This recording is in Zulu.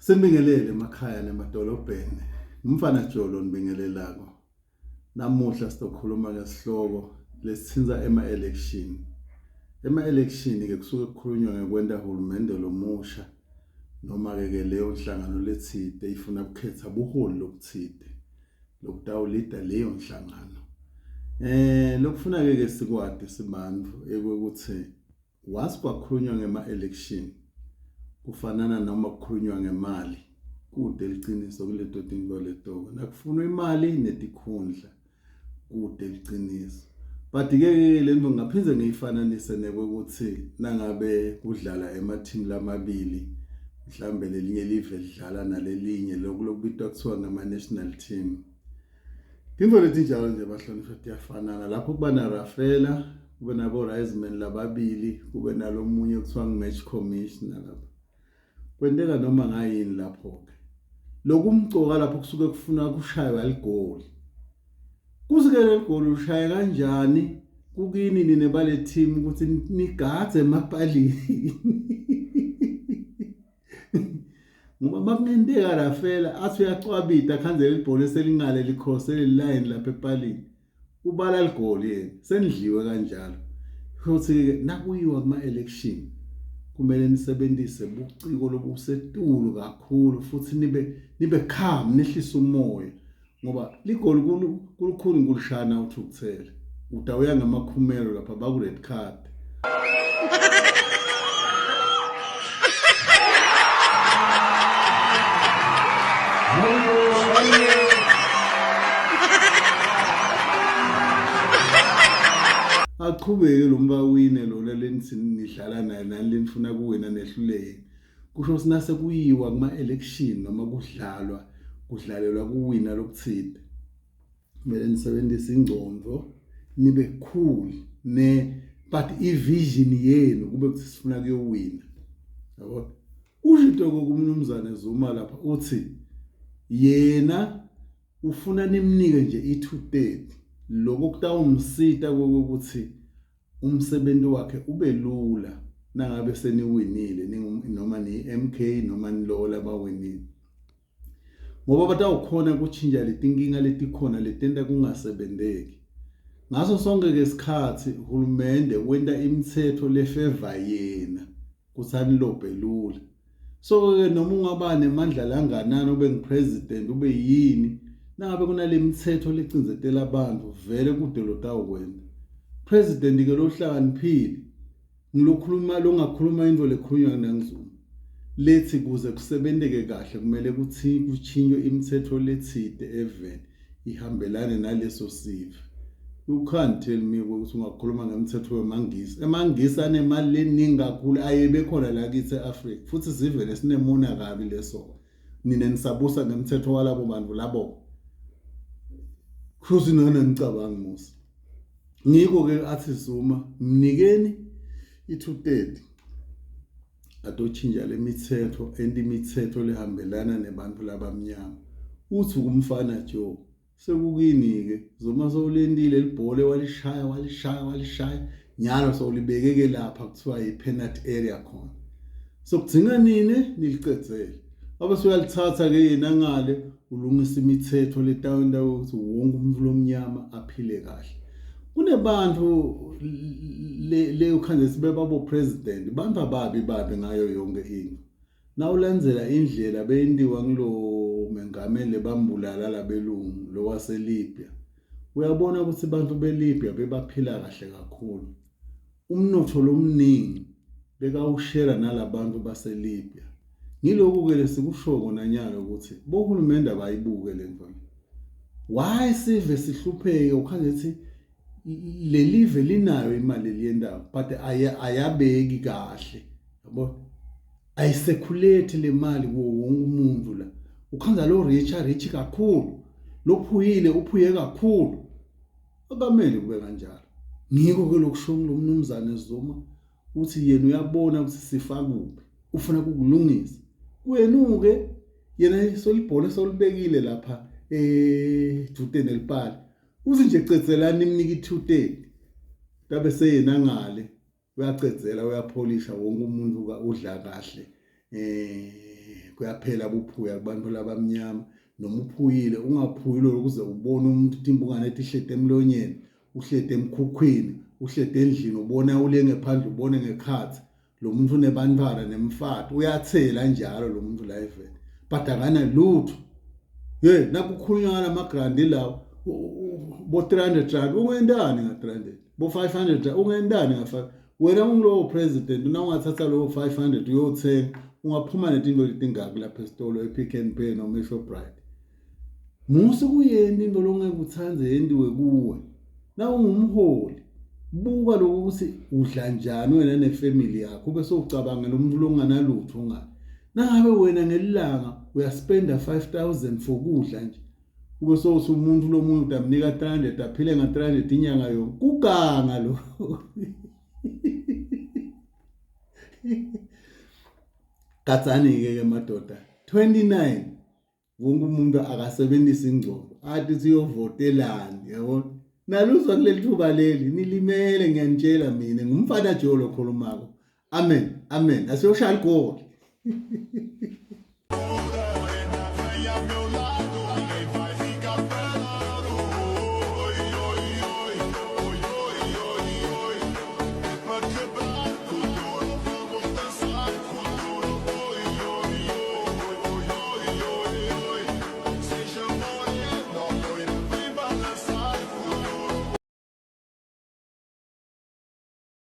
Sembingelele emakhaya nemadolobheni. Umfana Jolo nibingelelako. Namuhla sizokhuluma ngesihloko lesithinza ema-election. Ema-election ke kusuke kukhulunywa ngekwenta uhulumende lomusha noma ke leyo nhlangano lethide ifuna ukukhetha ubuholi lokuthide lokutawulida leyo nhlangano. Lokufuna ke sikwade sibantu ukuthi once kwakhulunywa ngema-election kufanana noma kukhulunywa ngemali kude liqiniso kuleto dingo leto nakufunwa imali netikhundla kude liqiniso. But ke lento ngaphinze ngiyifananise nekokuthi nangabe kudlala emateam lamabili mhlambe lelinye live lidlala nalelinye lokubitwa kuthiwa ngama national team. Into leti njalo nje bahlonishwa tiyafanana lapho kuba na Rafaela kube nabo Riseman lababili kube nalomunye kuthiwa match commissioner lapho. Kwenteka noma ngayini lapho ke lokumcoka lapho kusuke kufuna kushaywa igoli kusikele igoli ushaya kanjani kukini nine bale team ukuthi nigadze emapalini ngoba makunendeka Rafaela athi uyacwabita khanzela ibhola selingale likhose line lapha epalini ubala igoli yena senidliwe kanjalo futhi nakuyiwa kuma election kumele nisebenzise ubuciko lobusetulu kakhulu futhi nibe calm nehlisa umoya ngoba ligoli kulukhulu ngulishana uthi ukuthela udawuya ngamakhumelo lapha baku red card. Aqhubeke lo mba wine lo lenithi nidlala naye nalenifuna kuwena nehluleke kusho sinase kuyiwa kuma election noma kudlalelwa kuwina lokuthide kumele nisebenzise ingcondo nibe cool but ivision yenu kube kuthi sifuna kuyowina yabo usho kokumnumzane Zuma lapha uthi yena ufuna nimnike nje i230 lokho kutawumsita ukuthi umsebenzi wakhe ube lula nangabe seniwinile noma ni MK noma nilola bawinile ngoba batawukhona ukuchinja letinkinga letikhona letenta kungasebenzeki ngaso sonke lesikhathi uhulumende wenta imithetho lefavor yena kuthani lobhe lula so ke noma ungaba nemandla langanani ube ngipresident ube yini nangabe kunale mithetho lecinzetela abantu vele kude lotawukwenda president ke lohlakaniphile ngilokhuluma longakhuluma into lekhulunywa nangizuma lethi kuze kusebenzeke kahle kumele kuthi kuchinywe imithetho lethide even ihambelane naleso sive. You can't tell me ukuthi ungakhuluma ngemithetho wemangisi emangisi anemali leningi kakhulu ayebe khona la kithi eAfrica futhi sivele sinemona kabi leso nina nisabusa ngemithetho walabo bantu labo kuthi nona ngicabanga musa ngiko ke athi Zuma mnikeni i230 atochinja lemithetho imithetho lehambelana nebantu labamnyama uthi kumfana Joe sekukini ke Zuma sowulendile libhole walishaya nyalo sowulibekeke lapha kuthiwa ipenalty area khona sokudzinga nini niliqedzele abase uyalithatha ke yena ngale ulungisa imithetho letawenda ukuthi wonke umuntu lomnyama aphile kahle kunebantu le ukhanje sibe babo president bantu ababi ngayo yonke into nawulandzela indlela beyendiwa ngilo mengamele bambulala labelungu lo waseLibya uyabona ukuthi abantu beLibya bebaphila kahle kakhulu umnotho lomningi bekawushare nalabantu baseLibya ngiloko ke lesikushoko nanyalo ukuthi bohulumende abayibuke lento why sive sihlupheke ukhanje ukuthi le live linayo imali liyendawo but ayabeki kahle yabo ayisekulate le mali wonke umuntu la ukhanza lo rich kakhulu lophuyile uphuye kakhulu akamele kube kanjalo ngiko ke lokusho ngomnumzane Zuma uthi yena uyabona ukuthi sifa kuphi ufuna ukulungisa wenuke yena solibhola solibekile lapha Dutene elipali uthi nje cedzelani imniki i230 kabe seyena ngale uyacedzela uyapholisha wonke umuntu udla kahle kuyaphela buphuya kubantu labamnyama. Noma uphuyile ungaphuyile ukuze ubone umuntu timbungane ethi emlonyeni, uhlete emkhukhwini, uhlete endlini, ubona ule ngephandle, ubone ngekhathi. Lo muntu unebantwana nemfato, uyathela njalo lo muntu la evele. But akana lutho. Nakukhulunywa ngamagrandi lawo, bo 300 rand, ungendani nga 300? Bo 500 rand, ungendani nga 500? Wena ungulowo president, unawungathatha lowo 500 uyothenga, ungaphuma netinto letingaki lapha esitolo ePick n Pay noma eShoprite. Musu kuyena into longeke uthanze yendiwe kuwe. Na ungumholi, buka lokho ukuthi udla njani wena nefamily yakho, bese ucabanga lo muntu longanalutho ngani. Nangabe wena ngelilanga uyaspenda 5000 for kudla nje, ube sothi umuntu lo muntu utamnika 300 aphile nga 300 inyanga yonke, kuganga lo. Katsani-ke madoda, 29 wonke umuntu akasebenzisa ingcobo athi siyovotelani, yabo. Naluzwa kuleli thuba leli nilimele, ngiyanitshela mina ngumfana Jolo khulumako. Amen, amen. Asiyoshaya igoli.